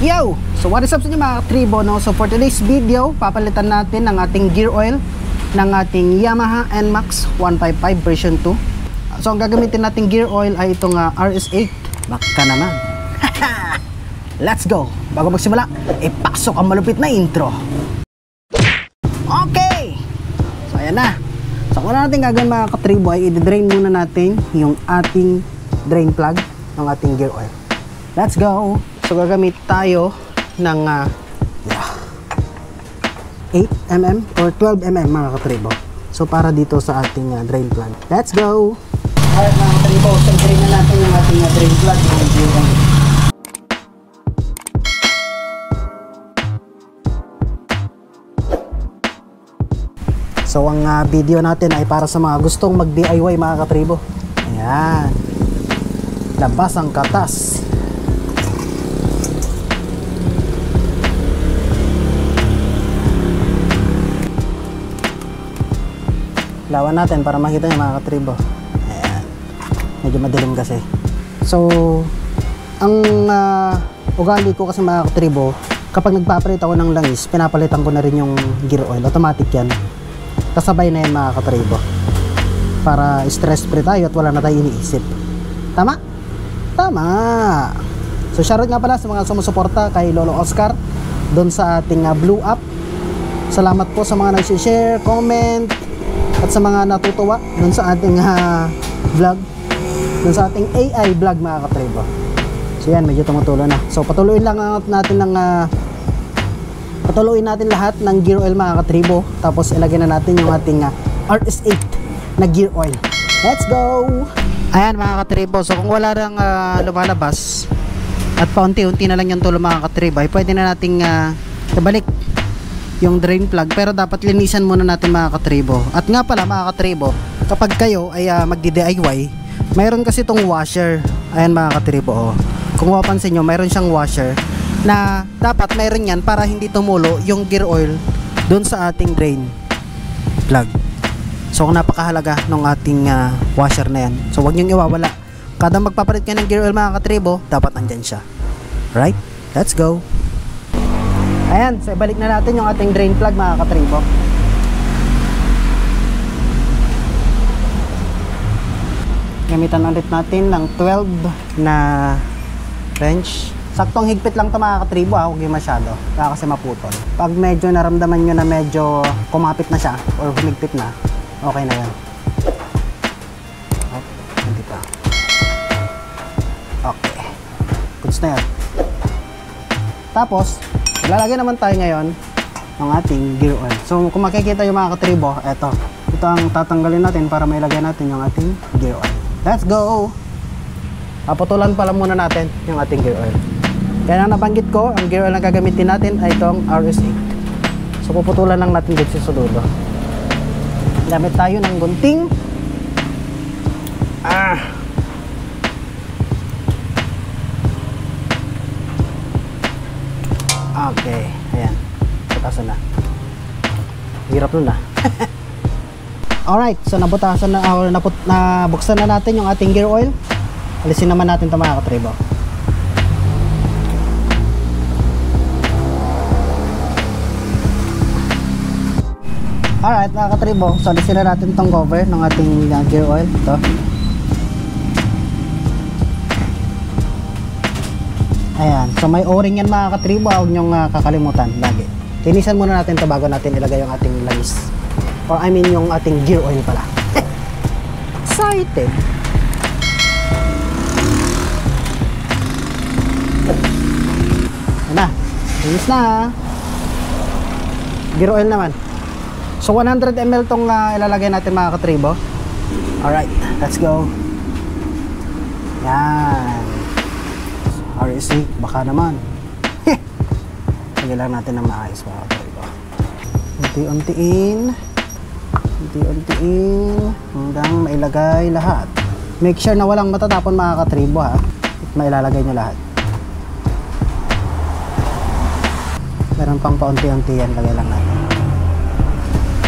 Yo! So what is up sa inyo mga katribo, no? So for today's video, papalitan natin ang ating gear oil ng ating Yamaha NMAX 155 version 2. So ang gagamitin nating gear oil ay itong RS8. Baka naman. Let's go! Bago magsimula, ipasok ang malupit na intro. Okay! So ayan na. So kung ano natin gagawin mga katribo ay i-drain muna natin yung ating drain plug ng ating gear oil. Let's go! So gagamit tayo ng 8mm or 12mm mga katribo. So para dito sa ating drain plug. Let's go! Alright mga katribo, so drain na natin yung ating drain plug ng gear oil. So ang video natin ay para sa mga gustong mag DIY mga katribo. Ayan, labas ang katas. Lawan natin para makita nyo mga katribo. Ayan, medyo madilim kasi. So ang ugali ko kasi mga katribo, kapag nagpapalit ako ng langis, pinapalitan ko na rin yung gear oil. Automatic yan, kasabay na yan mga katribo, para stress free tayo at wala na tayo iniisip. Tama? Tama! So shoutout nga pala sa mga sumusuporta kay Lolo Oscar doon sa ating Blue App. Salamat po sa mga nag-share, comment at sa mga natutuwa doon sa ating vlog, doon sa ating AI vlog mga katribo. So yan, medyo tumutulo na. So patuloyin lang natin ng patuloyin natin lahat ng gear oil mga katribo, tapos ilagay na natin yung ating RS8 na gear oil. Let's go! Ayan mga katribo, so kung wala nang lumalabas at paunti-unti na lang yung tulo mga katribo, ay pwede na nating ibalik yung drain plug, pero dapat linisan muna natin mga katribo. At nga pala mga katribo, kapag kayo ay magdi-DIY, mayroon kasi itong washer. Ayan mga katribo, oh. Kung mapapansin nyo, mayroon siyang washer na dapat mayroon yan para hindi tumulo yung gear oil dun sa ating drain plug. So napakahalaga ng ating washer na yan. So huwag nyo iwawala. Kada magpapalit ka ng gear oil mga katribo, dapat andyan siya. Right? Let's go! Ayan, so ibalik na natin yung ating drain plug mga katribo. Gamitan ulit natin ng 12 na wrench. Saktong higpit lang ito mga katribo, huwag yung masyado, kaya kasi maputol. Pag medyo naramdaman nyo na medyo kumapit na siya or humigpit na, okay na yan. Hindi pa. Okay, goods na yan. Tapos lalagay naman tayo ngayon ng ating gear oil. So kung makikita yung mga katribo, ito ang tatanggalin natin para mailagay natin yung ating gear oil. Let's go! Paputulan pala muna natin yung ating gear oil. Kaya na nabanggit ko, ang gear oil na gagamitin natin ay itong RS8. So puputulan lang natin dito sa dulo. Gamit tayo ng gunting. Okay, ayan. Butasan na. Hirap nun na. Alright, so nabutasan na, nabuksan na natin yung ating gear oil. Alisin naman natin ito mga katribo. Alright mga katribo, so alisin na natin itong cover ng ating gear oil. Ito. Ayan, so may o-ring yan mga katribo, huwag nyong kakalimutan lagi. Linisan muna natin ito bago natin ilagay yung ating langis, or I mean yung ating gear oil pala. Excited! Ayan na, linis na. Gear oil naman. So 100ml tong ilalagay natin mga katribo. Alright, let's go. Yan. RS8, baka naman. Lagyan lang natin ng maayos mga katribo. Unti-untiin hanggang mailagay lahat. Make sure na walang matatapon mga katribo ha, at mailalagay nyo lahat. Meron pang paunti-unti yan, lagay lang natin.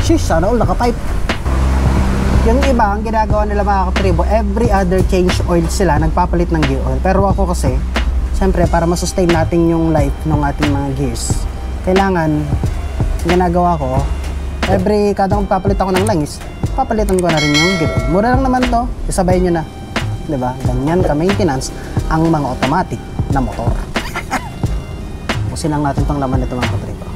Sheesh, sana all naka-pipe. Yung iba, ang ginagawa nila mga katribo, every other change oil sila nagpapalit ng gear oil. Pero ako kasi, syempre para masustain natin yung life ng ating mga gears, kailangan, ginagawa ko, kada magpapalit ako ng langis, papalitan ko na rin yung gear oil. Mura lang naman to, isabay nyo na, diba? Ganyan ka maintenance ang mga automatic na motor. Pusin lang natin tong laman nito mga katribo.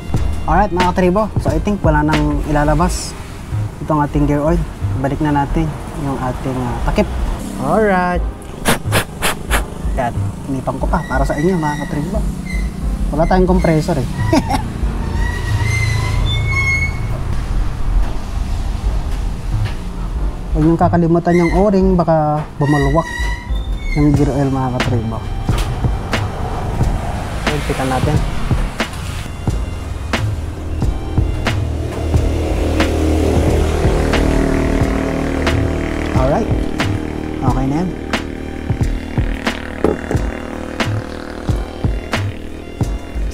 Alright mga katribo, so I think wala nang ilalabas itong ating gear oil. Balik na natin yung ating takip. Alright. Yan, inipang ko pa para sa inyo mga katribo. Wala tayong compressor eh. Huwag niyong kakalimutan yung o-ring, baka bumulwak yung gear oil mga katribo. Pitan natin. Alright. Okay na yan.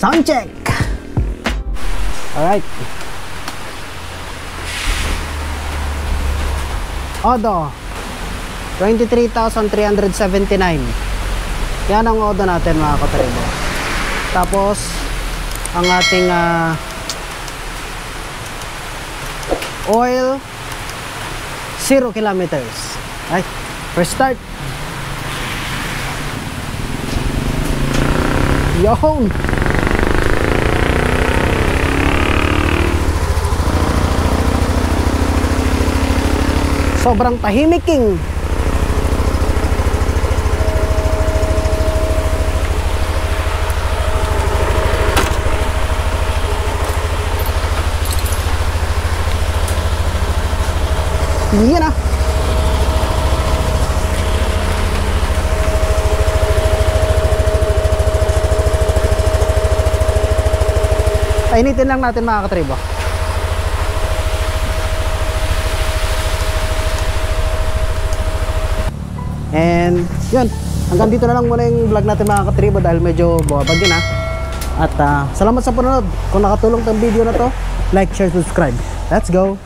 Sound check! Alright. Odo 23,379. Yan ang odo natin mga katribo. Tapos ang ating oil 0 kilometers. Ay, first start. Yohon! Sobrang tahimiking. Yan ah. Painitin lang natin mga katribo. And yun, hanggang dito na lang muna yung vlog natin mga katribo dahil medyo buwabagin na. At salamat sa panonood. Kung nakatulong tong video na to, like, share, subscribe. Let's go!